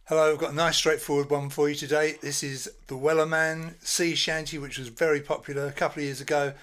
Hello, I've got a nice straightforward one for you today. This is the Wellerman C Shanty, which was very popular a couple of years ago.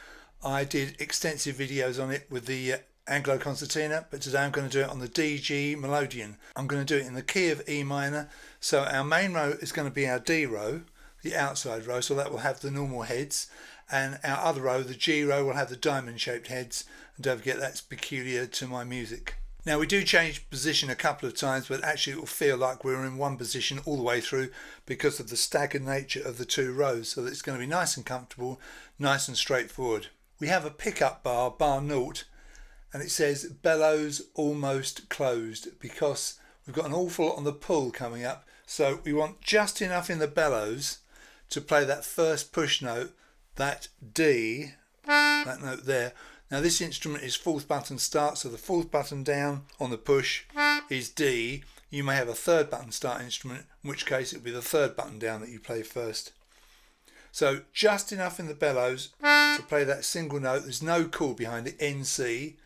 I did extensive videos on it with the Anglo concertina, but today I'm going to do it on the DG Melodeon. I'm going to do it in the key of E minor. So our main row is going to be our D row, the outside row, so that will have the normal heads. And our other row, the G row, will have the diamond shaped heads. And don't forget, that's peculiar to my music. Now we do change position a couple of times, but actually it will feel like we're in one position all the way through because of the staggered nature of the two rows, so that it's going to be nice and comfortable, nice and straightforward. We have a pickup bar, bar 0, and it says bellows almost closed because we've got an awful lot on the pull coming up, so we want just enough in the bellows to play that first push note, that D, that note there. Now this instrument is fourth button start, so the fourth button down on the push is D. You may have a third button start instrument, in which case it will be the third button down that you play first. So just enough in the bellows to play that single note. There's no chord behind it, NC,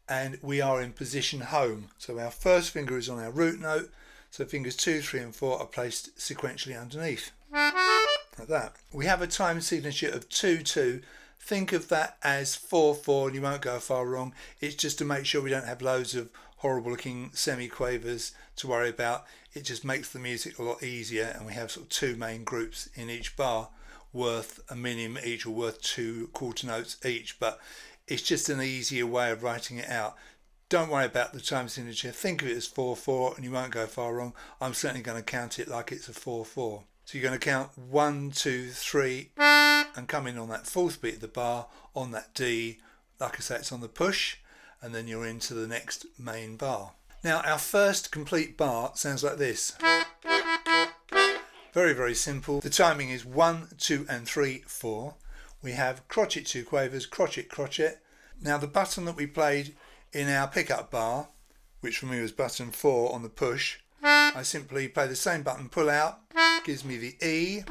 and we are in position home. So our first finger is on our root note, so fingers 2, 3 and 4 are placed sequentially underneath, like that. We have a time signature of 2-2. Think of that as 4-4 and you won't go far wrong. It's just to make sure we don't have loads of horrible looking semi-quavers to worry about. It just makes the music a lot easier, and we have sort of two main groups in each bar worth a minim each, or worth 2 quarter notes each, but it's just an easier way of writing it out. Don't worry about the time signature. Think of it as 4-4 and you won't go far wrong. I'm certainly going to count it like it's a 4-4. So you're going to count 1, 2, 3 and come in on that fourth beat of the bar on that D. Like I say, it's on the push, and then you're into the next main bar. Now our first complete bar sounds like this. Very, very simple. The timing is 1, 2 and 3, 4. We have crotchet 2 quavers, crotchet, crotchet. Now the button that we played in our pickup bar, which for me was button 4 on the push, I simply play the same button, pull out, gives me the E,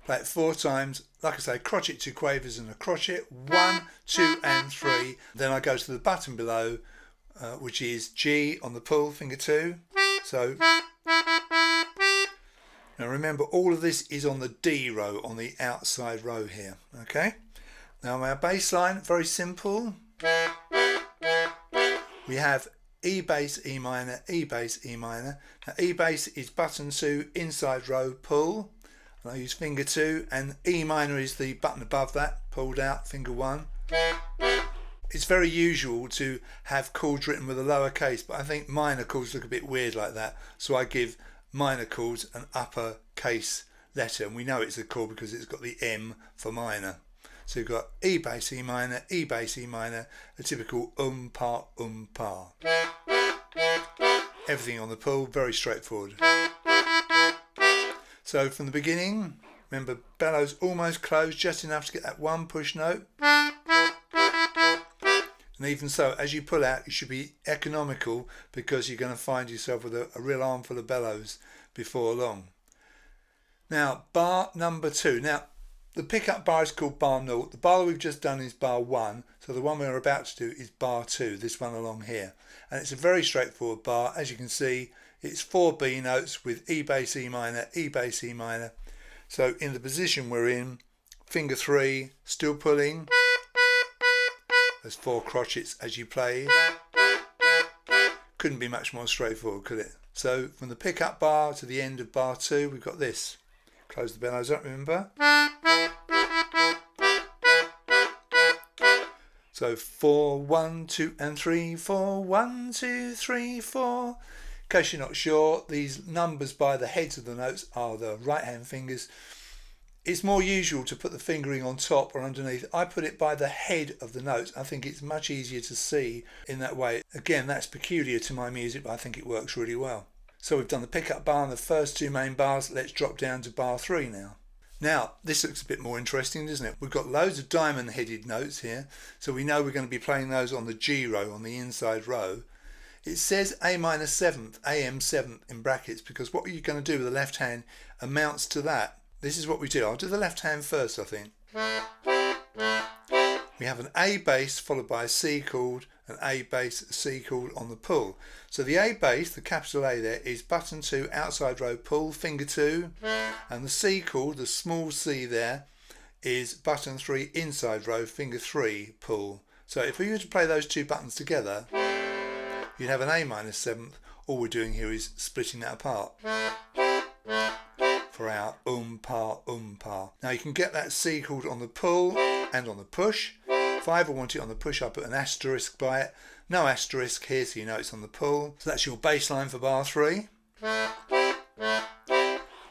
play it 4 times, like I say, crotchet 2 quavers and a crotchet, 1, 2 and 3, then I go to the button below, which is G on the pull, finger 2, so, now remember all of this is on the D row, on the outside row here, okay? Now our bass line, very simple, we have E bass, E minor, E bass, E minor. Now E bass is button 2, inside row, pull. And I use finger 2, and E minor is the button above that, pulled out, finger 1. It's very usual to have chords written with a lower case, but I think minor chords look a bit weird like that. So I give minor chords an upper case letter, and we know it's a chord because it's got the M for minor. So you've got E bass, E minor, E bass, E minor, a typical pa. Everything on the pull, very straightforward. So from the beginning, remember bellows almost closed, just enough to get that one push note. And even so, as you pull out, you should be economical because you're going to find yourself with a real armful of bellows before long. Now, bar number 2. Now, the pickup bar is called bar 0. The bar that we've just done is bar 1. So the one we're about to do is bar 2, this one along here. And it's a very straightforward bar. As you can see, it's 4 B notes with E bass, E minor, E bass, E minor. So in the position we're in, finger 3, still pulling. There's 4 crotchets as you play. Couldn't be much more straightforward, could it? So from the pickup bar to the end of bar 2, we've got this. Close the bellows up, remember? So 4, 1, 2 and 3, 4, 1, 2, 3, 4. In case you're not sure, these numbers by the heads of the notes are the right hand fingers. It's more usual to put the fingering on top or underneath. I put it by the head of the notes. I think it's much easier to see in that way. Again, that's peculiar to my music, but I think it works really well. So we've done the pickup bar and the first 2 main bars. Let's drop down to bar 3 now. Now, this looks a bit more interesting, doesn't it? We've got loads of diamond headed notes here, so we know we're going to be playing those on the G row, on the inside row. It says A minor 7th, AM 7th in brackets, because what you're going to do with the left hand amounts to that. This is what we do. I'll do the left hand first, I think. we have an A bass followed by a C chord, an A bass, a C chord on the pull. So the A bass, the capital A there, is button 2, outside row pull, finger 2, and the C chord, the small C there, is button 3, inside row, finger 3, pull. So if we were to play those two buttons together, you'd have an A minor 7th. All we're doing here is splitting that apart for our pa, pa. Now you can get that C chord on the pull and on the push. If I ever want it on the push, I put an asterisk by it. No asterisk here, so you know it's on the pull. So that's your bass line for bar 3.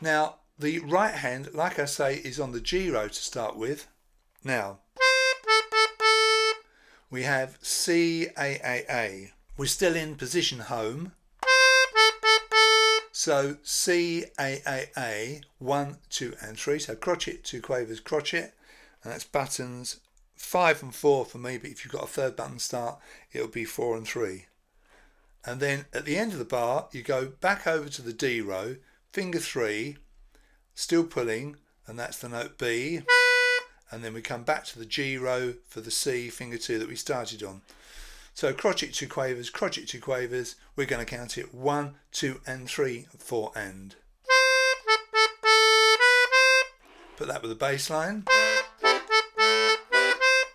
Now the right hand, like I say, is on the G row to start with. Now we have C, A, A, A. We're still in position home. So C, A, A, A, 1, 2 and 3. So crotchet, 2 quavers, crotchet. And that's buttons 5 and 4 for me, but if you've got a third button start, it'll be 4 and 3. And then at the end of the bar, you go back over to the D row, finger 3, still pulling, and that's the note B. And then we come back to the G row for the C, finger 2 that we started on. So crotchet, 2 quavers, crotchet, 2 quavers. We're going to count it 1, 2 and 3, 4 and. Put that with the bass line.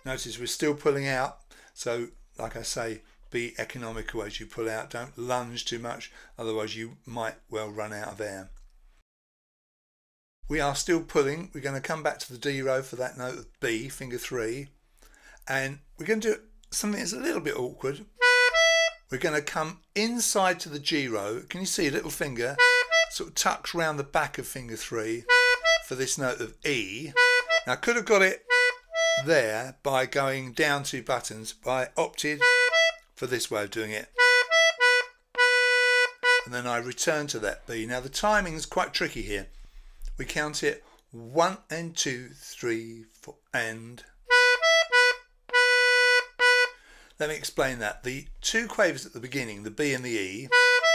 Notice we're still pulling out, so like I say, be economical as you pull out. Don't lunge too much, otherwise you might well run out of air. We are still pulling. We're going to come back to the D row for that note of B, finger 3, and we're going to do something that's a little bit awkward. We're going to come inside to the G row. Can you see a little finger sort of tucks round the back of finger 3 for this note of E? Now I could have got it there by going down 2 buttons, but I opted for this way of doing it. And then I return to that B. Now the timing is quite tricky here. We count it 1 and 2, 3, 4 and. Let me explain that. The 2 quavers at the beginning, the B and the E,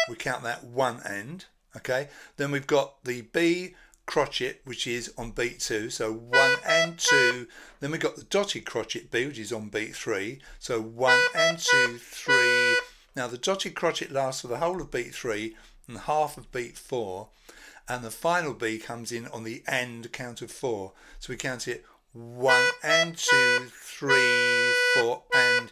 we count that 1 and, okay? Then we've got the B crotchet, which is on beat 2, so 1 and 2. Then we've got the dotted crotchet B, which is on beat 3, so 1 and 2, 3. Now the dotted crotchet lasts for the whole of beat 3 and half of beat 4, and the final B comes in on the end count of 4. So we count it 1 and 2, 3, 4 and.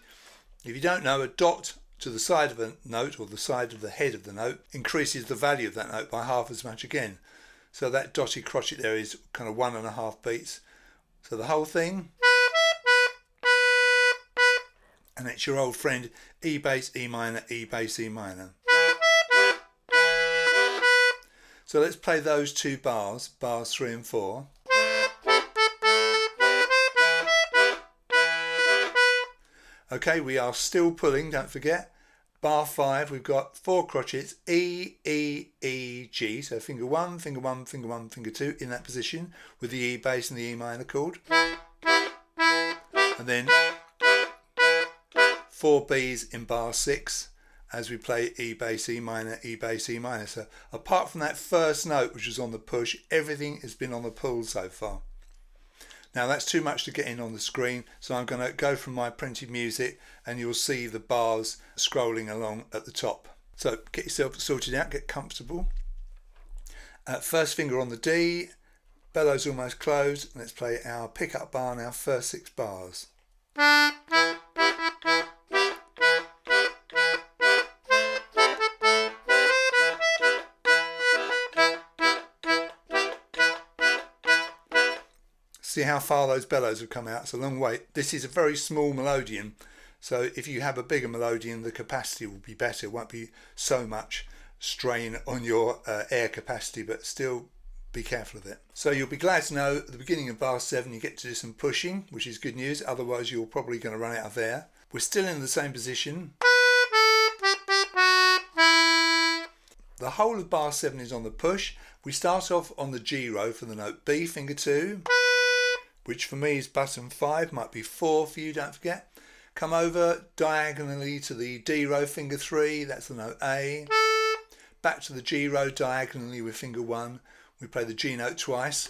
If you don't know, a dot to the side of a note or the side of the head of the note increases the value of that note by half as much again. So that dotted crotchet there is kind of 1.5 beats. So the whole thing, and it's your old friend E bass, E minor, E bass, E minor. So let's play those 2 bars, bars 3 and 4. Okay, we are still pulling, don't forget. Bar 5, we've got 4 crotchets, E, E, E, G. So finger 1, finger 1, finger 1, finger 2 in that position with the E bass and the E minor chord. And then 4 Bs in bar 6 as we play E bass, E minor, E bass, E minor. So apart from that first note, which was on the push, everything has been on the pull so far. Now that's too much to get in on the screen, so I'm going to go from my printed music and you'll see the bars scrolling along at the top. So get yourself sorted out, get comfortable. First finger on the D, bellows almost closed. Let's play our pickup bar now, first 6 bars. See how far those bellows have come out. It's a long way. This is a very small Melodeon, so if you have a bigger Melodeon, the capacity will be better. It won't be so much strain on your air capacity, but still be careful of it. So you'll be glad to know at the beginning of bar 7 you get to do some pushing, which is good news. Otherwise you're probably going to run out of air. We're still in the same position. The whole of bar 7 is on the push. We start off on the G row for the note B, finger 2. Which for me is button 5, might be 4 for you, don't forget. Come over diagonally to the D row, finger 3, that's the note A. Back to the G row diagonally with finger 1, we play the G note twice.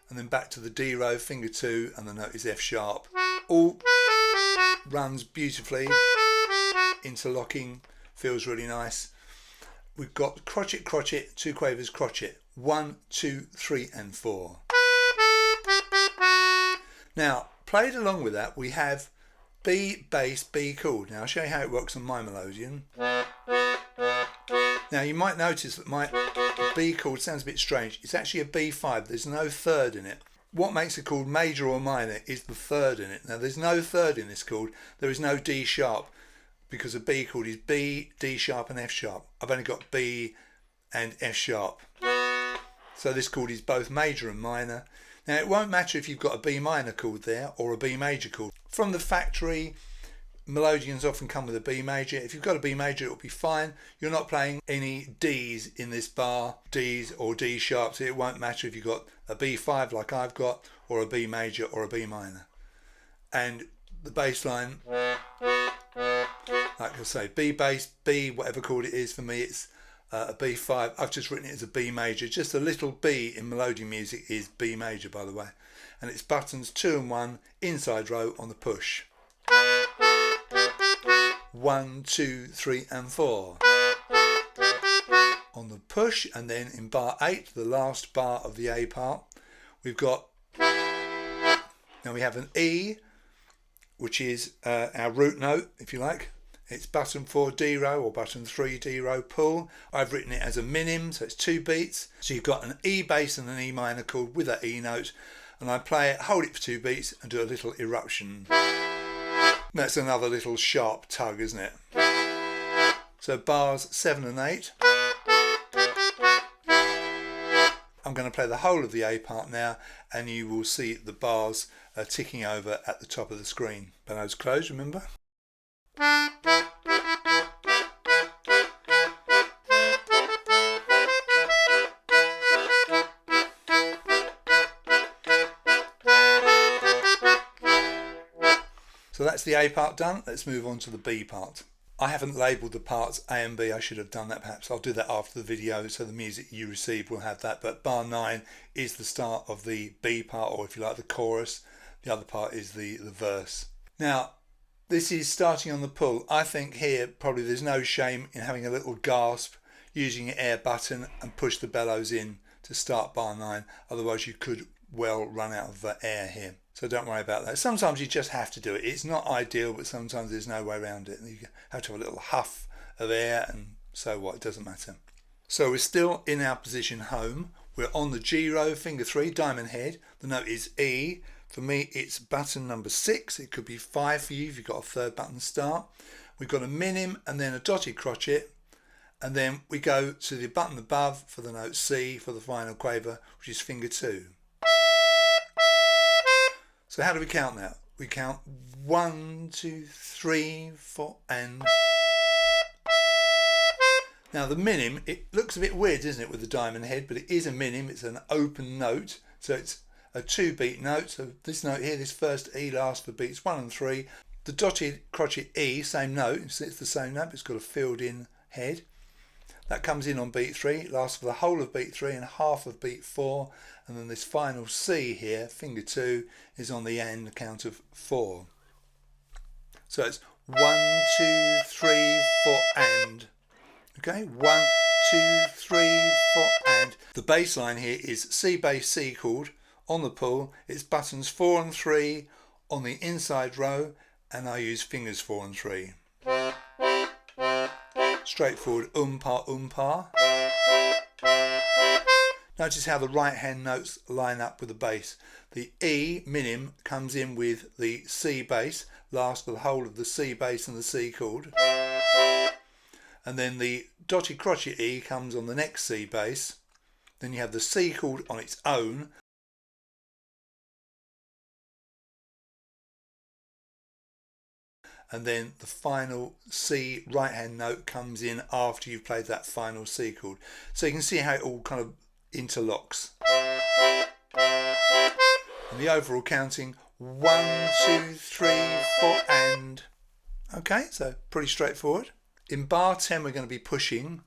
And then back to the D row, finger 2, and the note is F sharp. All runs beautifully, interlocking, feels really nice. We've got crotchet, crotchet, 2 quavers, crotchet. 1, 2, 3 and 4. Now, played along with that, we have B bass, B chord. Now I'll show you how it works on my Melodeon. Now you might notice that my B chord sounds a bit strange. It's actually a B5, there's no third in it. What makes a chord major or minor is the third in it. Now there's no third in this chord, there is no D sharp, because a B chord is B, D sharp and F sharp. I've only got B and F sharp. So this chord is both major and minor. Now it won't matter if you've got a B minor chord there or a B major chord. From the factory, Melodeons often come with a B major. If you've got a B major, it'll be fine. You're not playing any D's in this bar, D's or D sharps. It won't matter if you've got a B5 like I've got, or a B major or a B minor. And the bass line, like I say, B bass, B, whatever chord it is, for me it's a B5. I've just written it as a B major. Just a little B in Melodeon music is B major, by the way. And it's buttons 2 and 1, inside row on the push. 1, 2, 3 and 4 on the push. And then in bar 8, the last bar of the A part, we've got, now we have an E, which is our root note, if you like. It's button 4 D row or button 3 D row pull. I've written it as a minim, so it's 2 beats. So you've got an E bass and an E minor chord with that E note, and I play it, hold it for 2 beats and do a little eruption. That's another little sharp tug, isn't it? So bars 7 and 8. I'm going to play the whole of the A part now, and you will see the bars ticking over at the top of the screen. Bows closed, remember? So that's the A part done. Let's move on to the B part. I haven't labelled the parts A and B. I should have done that perhaps. I'll do that after the video, so the music you receive will have that. But bar 9 is the start of the B part, or if you like, the chorus. The other part is the verse. Now, this is starting on the pull. I think here probably there's no shame in having a little gasp, using your air button and push the bellows in to start bar 9. Otherwise you could well run out of air here. So don't worry about that. Sometimes you just have to do it. It's not ideal, but sometimes there's no way around it. You have to have a little huff of air, and so what, it doesn't matter. So we're still in our position home. We're on the G row, finger 3, diamond head. The note is E. For me, it's button number 6. It could be 5 for you if you've got a third button start. We've got a minim and then a dotted crotchet. And then we go to the button above for the note C for the final quaver, which is finger 2. So how do we count now? We count 1, 2, 3, 4 and... Now the minim, it looks a bit weird, isn't it, with the diamond head, but it is a minim. It's an open note, so it's a 2-beat note. So this note here, this first E, lasts for beats 1 and 3. The dotted crotchet E, same note, it's the same note, but it's got a filled in head. That comes in on beat 3, it lasts for the whole of beat 3 and half of beat 4, and then this final C here, finger 2, is on the end count of 4. So it's 1, 2, 3, 4 and. Okay, 1, 2, 3, 4 and. The bass line here is C bass C chord on the pull. It's buttons 4 and 3 on the inside row, and I use fingers 4 and 3. Straightforward pa. Notice how the right hand notes line up with the bass. The E minim comes in with the C bass, lasts for the whole of the C bass and the C chord. And then the dotted crotchet E comes on the next C bass. Then you have the C chord on its own. And then the final C right hand note comes in after you've played that final C chord. So you can see how it all kind of interlocks. And the overall counting, 1, 2, 3, 4 and. Okay, so pretty straightforward. In bar 10 we're going to be pushing.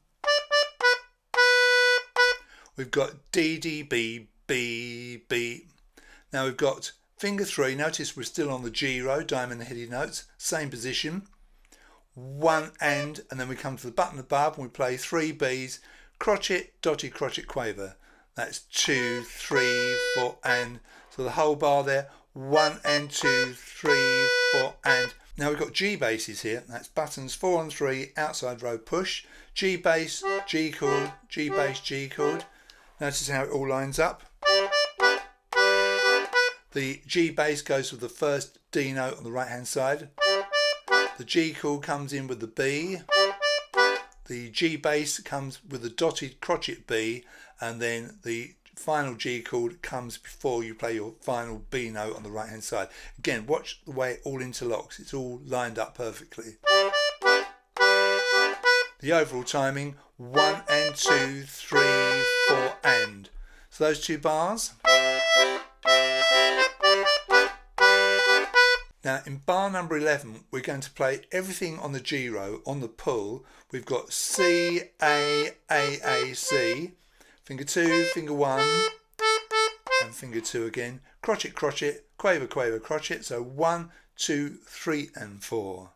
We've got D, D, B, B, B. Now we've got Finger 3, notice we're still on the G row, diamond headed notes, same position. 1 and then we come to the button above and we play 3 Bs, crotchet, dotted crotchet quaver. That's 2, 3, 4 and. So the whole bar there, 1 and 2, 3, 4 and. Now we've got G basses here, that's buttons 4 and 3, outside row push, G bass, G chord, G bass, G chord. Notice how it all lines up. The G bass goes with the first D note on the right hand side. The G chord comes in with the B. The G bass comes with the dotted crotchet B, and then the final G chord comes before you play your final B note on the right hand side. Again, watch the way it all interlocks, it's all lined up perfectly. The overall timing, 1 and 2, 3, 4 and. So those 2 bars. Now in bar number 11 we're going to play everything on the G row. On the pull we've got C, A, C, finger 2, finger 1 and finger 2 again, crotchet, crotchet, quaver, quaver, crotchet. So 1, 2, 3 and 4.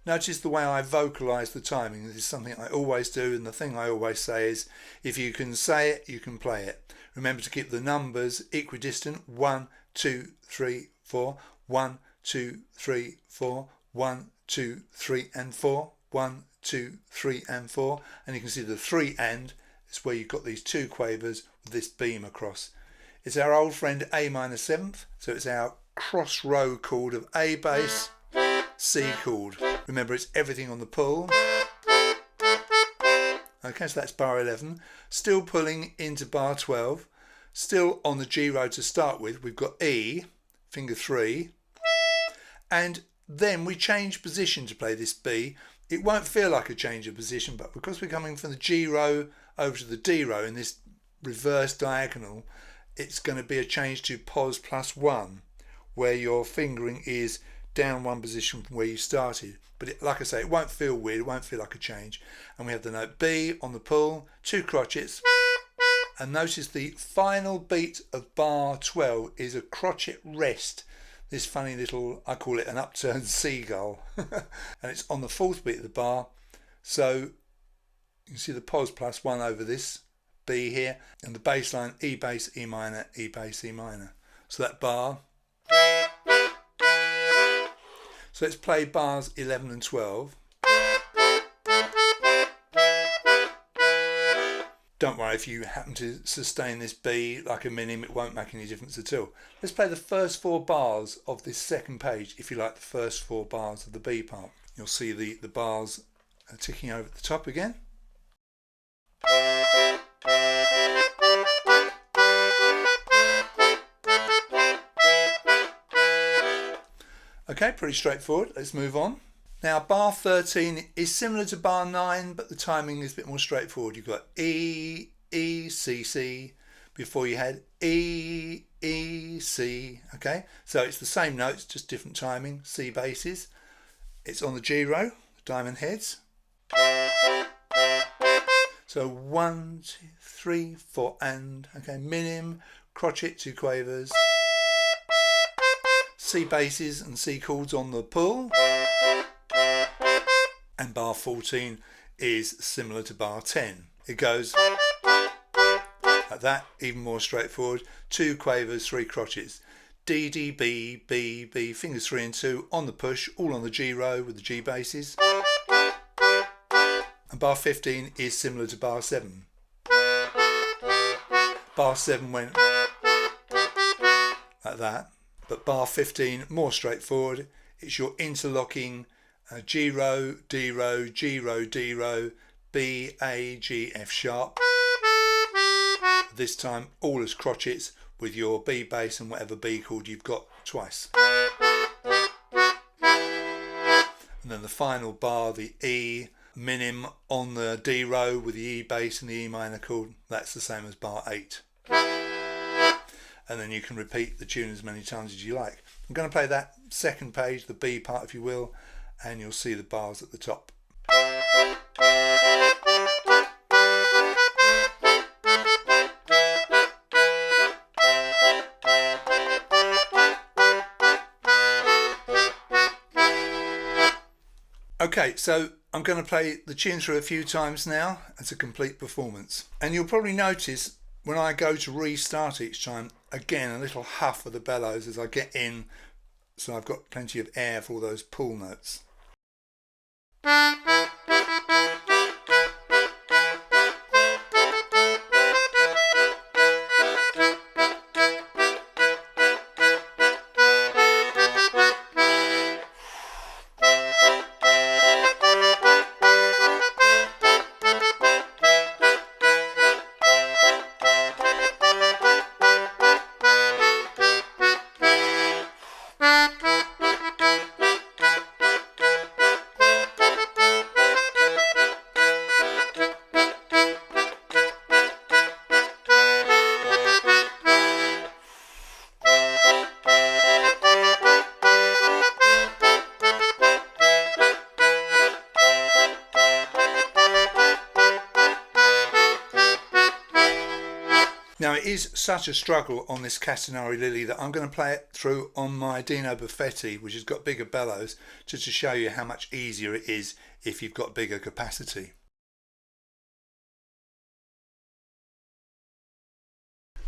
Notice the way I vocalise the timing. This is something I always do, and the thing I always say is if you can say it, you can play it. Remember to keep the numbers equidistant. 1, 2, 3, 4, 1, 2, 3, 4, 1, 2, 3 and 4, 1, 2, 3 and 4, and you can see the 3 and is where you've got these 2 quavers with this beam across. It's our old friend A minor 7th, so it's our cross row chord of A bass, C chord. Remember it's everything on the pull. Okay, so that's bar 11. Still pulling into bar 12. Still on the G row to start with, we've got E, finger 3, and then we change position to play this B. It won't feel like a change of position, but because we're coming from the G row over to the D row in this reverse diagonal, it's going to be a change to pos +1, where your fingering is down 1 position from where you started. But like I say, it won't feel weird, it won't feel like a change. And we have the note B on the pull, 2 crotchets. And notice the final beat of bar 12 is a crotchet rest. This funny little, I call it an upturned seagull. And it's on the 4th beat of the bar. So you can see the pos +1 over this B here. And the bass line E bass, E minor, E bass, E minor. So that bar. So let's play bars 11 and 12. Don't worry if you happen to sustain this B like a minim, it won't make any difference at all. Let's play the first 4 bars of this second page, if you like, the first 4 bars of the B part. You'll see the bars are ticking over at the top again. Okay, pretty straightforward. Let's move on. Now bar 13 is similar to bar 9, but the timing is a bit more straightforward. You've got E, E, C, C, before you had E, E, C. Okay, so it's the same notes, just different timing, C basses. It's on the G row, diamond heads. So 1, 2, 3, 4 and, okay, minim, crotchet, 2 quavers. C basses and C chords on the pull. And bar 14 is similar to bar 10. It goes like that, even more straightforward. 2 quavers, 3 crotchets. D, D, B, B, B, fingers 3 and 2 on the push, all on the G row with the G basses. And bar 15 is similar to bar 7. Bar 7 went like that, but bar 15 more straightforward. It's your interlocking G row, D row, G row, D row, B, A, G, F sharp. This time all as crotchets with your B bass and whatever B chord you've got twice. And then the final bar, the E minim on the D row with the E bass and the E minor chord, that's the same as bar 8. And then you can repeat the tune as many times as you like. I'm going to play that second page, the B part if you will, and you'll see the bars at the top. Okay, so I'm going to play the tune through a few times now as a complete performance. And you'll probably notice when I go to restart each time, again, a little huff of the bellows as I get in, so I've got plenty of air for all those pull notes. Now it is such a struggle on this Castagnari Lily that I'm going to play it through on my Dino Baffetti, which has got bigger bellows, just to show you how much easier it is if you've got bigger capacity.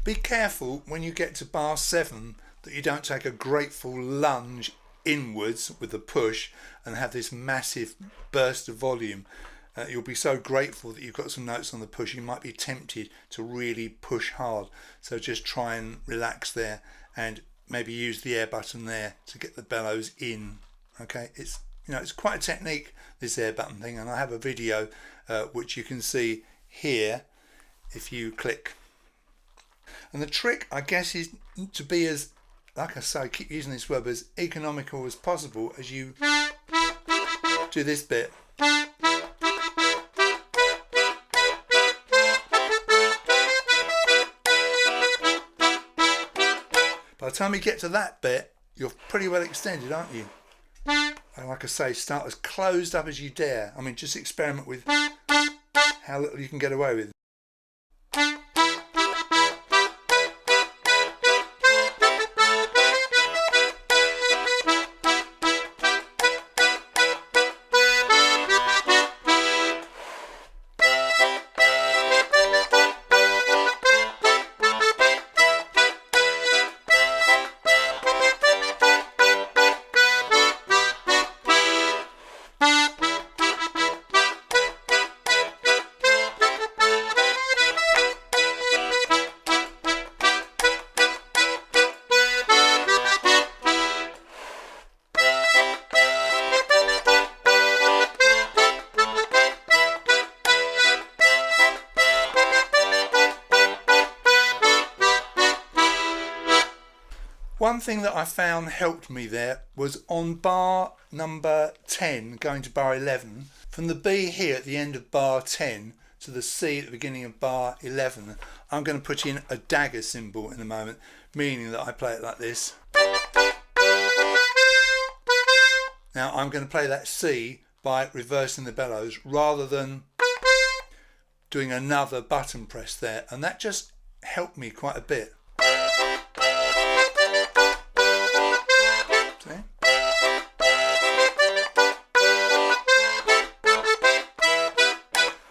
Be careful when you get to bar 7 that you don't take a grateful lunge inwards with the push and have this massive burst of volume. You'll be so grateful that you've got some notes on the push, you might be tempted to really push hard. So just try and relax there and maybe use the air button there to get the bellows in. Okay, it's quite a technique, this air button thing, and I have a video which you can see here if you click. And the trick, I guess, is to be as, like I say, I keep using this word, as economical as possible as you do this bit. By the time you get to that bit, you're pretty well extended, aren't you? And like I say, start as closed up as you dare. I mean, just experiment with how little you can get away with. One thing that I found helped me there was on bar number 10 going to bar 11, from the B here at the end of bar 10 to the C at the beginning of bar 11, I'm going to put in a dagger symbol in a moment, meaning that I play it like this. Now I'm going to play that C by reversing the bellows rather than doing another button press there, and that just helped me quite a bit.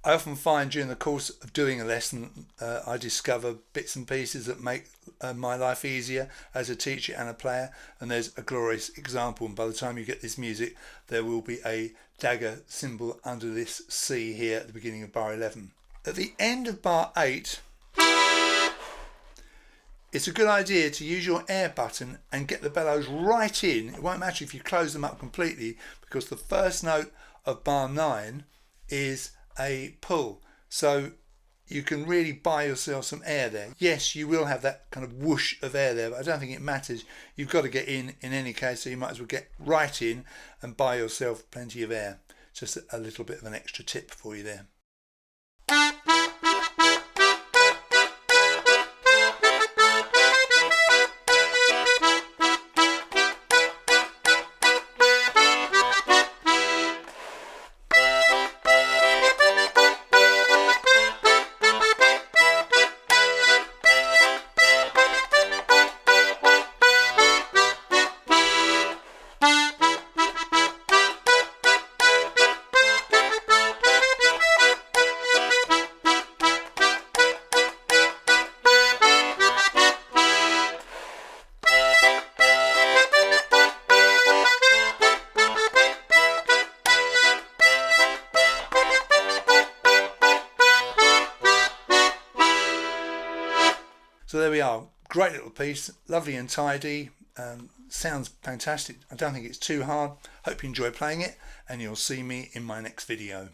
I often find during the course of doing a lesson I discover bits and pieces that make my life easier as a teacher and a player, and there's a glorious example, and by the time you get this music there will be a dagger symbol under this C here at the beginning of bar 11. At the end of bar 8 it's a good idea to use your air button and get the bellows right in. It won't matter if you close them up completely, because the first note of bar 9 is a pull, so you can really buy yourself some air there. Yes, you will have that kind of whoosh of air there, but I don't think it matters. You've got to get in any case, so you might as well get right in and buy yourself plenty of air. Just a little bit of an extra tip for you there. So there we are. Great little piece, lovely and tidy. Sounds fantastic. I don't think it's too hard. Hope you enjoy playing it, and you'll see me in my next video.